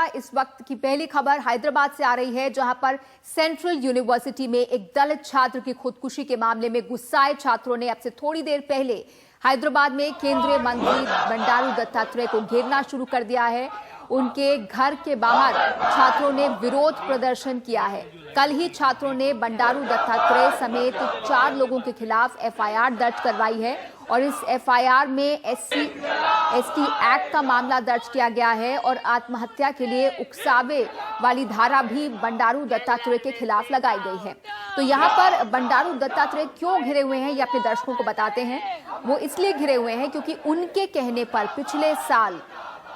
इस वक्त की पहली खबर हैदराबाद से आ रही है, जहां पर सेंट्रल यूनिवर्सिटी में एक दलित छात्र की खुदकुशी के मामले में गुस्साए छात्रों ने अब से थोड़ी देर पहले हैदराबाद में केंद्रीय मंत्री बंडारू दत्तात्रेय को घेरना शुरू कर दिया है। उनके घर के बाहर छात्रों ने विरोध प्रदर्शन किया है। कल ही छात्रों ने बंडारू दत्तात्रेय समेत 4 लोगों के खिलाफ एफआईआर दर्ज करवाई है और इस एफआईआर में एसटी एक्ट का मामला दर्ज किया गया है और आत्महत्या के लिए उकसावे वाली धारा भी बंडारू दत्तात्रेय के खिलाफ लगाई गई है। तो यहाँ पर बंडारू दत्तात्रेय क्यों घिरे हुए हैं, ये अपने दर्शकों को बताते हैं। वो इसलिए घिरे हुए हैं क्योंकि उनके कहने पर पिछले साल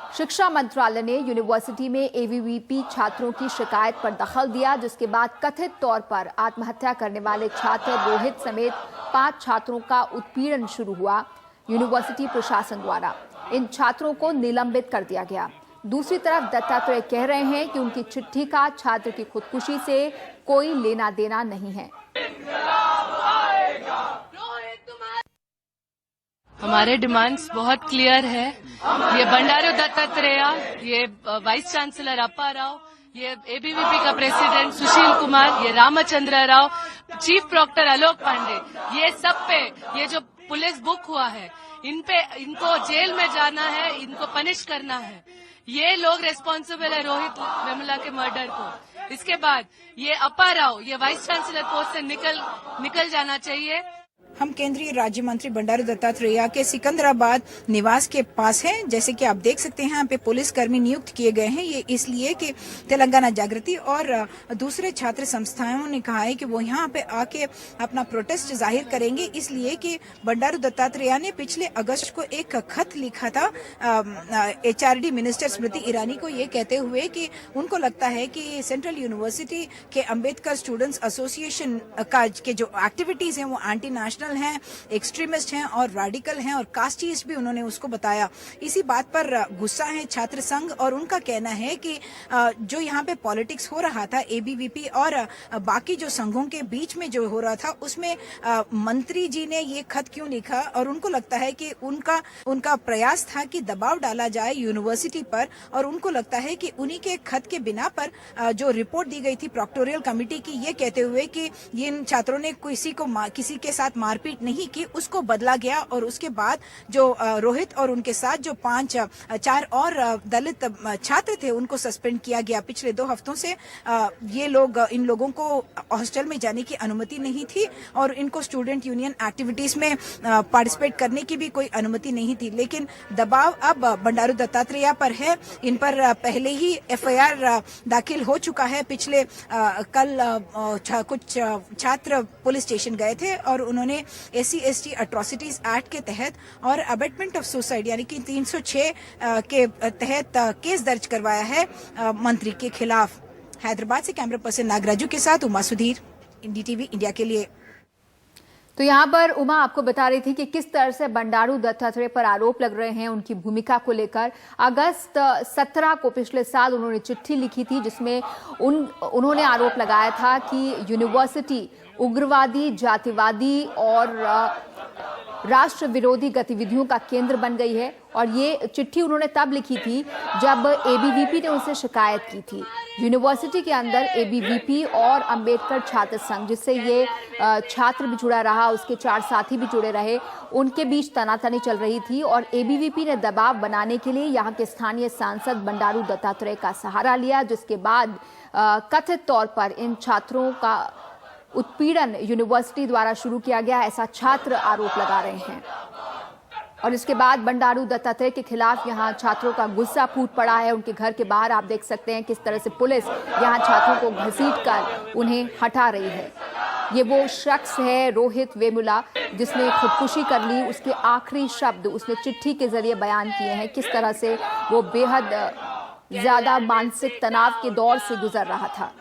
शिक्षा मंत्रालय ने यूनिवर्सिटी में एबीवीपी छात्रों की शिकायत पर दखल दिया, जिसके बाद कथित तौर पर आत्महत्या करने वाले छात्र रोहित समेत 5 छात्रों का उत्पीड़न शुरू हुआ। यूनिवर्सिटी प्रशासन द्वारा इन छात्रों को निलंबित कर दिया गया। दूसरी तरफ दत्तात्रेय कह रहे हैं कि उनकी चिट्ठी का छात्र की खुदकुशी से कोई लेना देना नहीं है। हमारे डिमांड्स बहुत क्लियर है। ये बंडारू दत्तात्रेय, ये वाइस चांसलर अप्पा राव, ये एबीवीपी का प्रेसिडेंट सुशील कुमार, ये रामचंद्र राव, चीफ प्रॉक्टर आलोक पांडे, ये सब पे ये जो पुलिस बुक हुआ है, इनको जेल में जाना है, इनको पनिश करना है। ये लोग रेस्पॉन्सिबल है रोहित वेमुला के मर्डर को। इसके बाद ये अप्पा राव, ये वाइस चांसलर पोस्ट से निकल जाना चाहिए। हम केंद्रीय राज्य मंत्री बंडारू दत्तात्रेय के सिकंदराबाद निवास के पास हैं। जैसे कि आप देख सकते हैं, यहाँ पे पुलिस कर्मी नियुक्त किए गए हैं। ये इसलिए कि तेलंगाना जागृति और दूसरे छात्र संस्थाओं ने कहा है कि वो यहाँ पे आके अपना प्रोटेस्ट जाहिर करेंगे, इसलिए कि बंडारू दत्तात्रेय ने पिछले अगस्त को एक खत लिखा था एचआरडी मिनिस्टर स्मृति ईरानी को, ये कहते हुए कि उनको लगता है कि सेंट्रल यूनिवर्सिटी के अम्बेडकर स्टूडेंट्स एसोसिएशन का के जो एक्टिविटीज हैं वो एंटी नेशनल हैं, एक्सट्रीमिस्ट हैं और रेडिकल हैं और कास्टिस्ट भी उन्होंने उसको बताया। इसी बात पर गुस्सा है छात्र संघ और उनका कहना है कि जो यहाँ पे पॉलिटिक्स हो रहा था एबीवीपी और बाकी जो संघों के बीच में जो हो रहा था, उसमें मंत्री जी ने ये खत क्यों लिखा और उनको लगता है कि उनका प्रयास था कि दबाव डाला जाए यूनिवर्सिटी पर और उनको लगता है कि उन्हीं के खत के बिना पर जो रिपोर्ट दी गई थी प्रोक्टोरियल कमेटी की, ये कहते हुए कि इन छात्रों ने किसी के साथ मारपीट नहीं की, उसको बदला गया और उसके बाद जो रोहित और उनके साथ जो 4 और दलित छात्र थे उनको सस्पेंड किया गया। पिछले 2 हफ्तों से इन लोगों को हॉस्टल में जाने की अनुमति नहीं थी और इनको स्टूडेंट यूनियन एक्टिविटीज में पार्टिसिपेट करने की भी कोई अनुमति नहीं थी। लेकिन दबाव अब बंडारू दत्तात्रेय पर है। इन पर पहले ही एफआईआर दाखिल हो चुका है। पिछले कल कुछ छात्र पुलिस स्टेशन गए थे और उन्होंने SC/ST एट्रोसिटीज एक्ट के तहत और अबेटमेंट ऑफ सुसाइड यानी कि 306 के तहत केस दर्ज करवाया है मंत्री के खिलाफ। हैदराबाद से कैमरा पर्सन नागराजू के साथ उमा सुधीर, NDTV इंडिया के लिए। तो यहाँ पर उमा आपको बता रही थी कि किस तरह से बंडारू दत्तात्रेय पर आरोप लग रहे हैं उनकी भूमिका को लेकर। अगस्त 17 को पिछले साल उन्होंने चिट्ठी लिखी थी जिसमें उन्होंने आरोप लगाया था कि यूनिवर्सिटी उग्रवादी, जातिवादी और राष्ट्र विरोधी गतिविधियों का केंद्र बन गई है। और ये चिट्ठी उन्होंने तब लिखी थी जब एबीवीपी ने उनसे शिकायत की थी। यूनिवर्सिटी के अंदर एबीवीपी और अंबेडकर छात्र संघ, जिससे ये छात्र भी जुड़ा रहा, उसके 4 साथी भी जुड़े रहे, उनके बीच तनातनी चल रही थी और एबीवीपी ने दबाव बनाने के लिए यहाँ के स्थानीय सांसद बंडारू दत्तात्रेय का सहारा लिया, जिसके बाद कथित तौर पर इन छात्रों का उत्पीड़न यूनिवर्सिटी द्वारा शुरू किया गया, ऐसा छात्र आरोप लगा रहे हैं। और इसके बाद बंडारू दत्तात्रेय के खिलाफ यहाँ छात्रों का गुस्सा फूट पड़ा है। उनके घर के बाहर आप देख सकते हैं किस तरह से पुलिस यहाँ छात्रों को घसीटकर उन्हें हटा रही है। ये वो शख्स है रोहित वेमुला जिसने खुदकुशी कर ली। उसके आखिरी शब्द उसने चिट्ठी के जरिए बयान किए हैं, किस तरह से वो बेहद ज्यादा मानसिक तनाव के दौर से गुजर रहा था।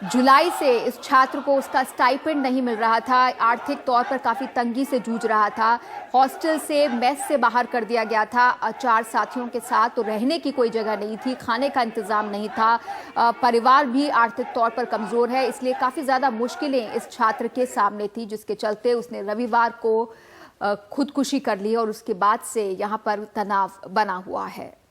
जुलाई से इस छात्र को उसका स्टाइपेंड नहीं मिल रहा था, आर्थिक तौर पर काफी तंगी से जूझ रहा था। हॉस्टल से, मेस से बाहर कर दिया गया था 4 साथियों के साथ, तो रहने की कोई जगह नहीं थी, खाने का इंतजाम नहीं था। परिवार भी आर्थिक तौर पर कमजोर है, इसलिए काफी ज्यादा मुश्किलें इस छात्र के सामने थी, जिसके चलते उसने रविवार को खुदकुशी कर ली और उसके बाद से यहाँ पर तनाव बना हुआ है।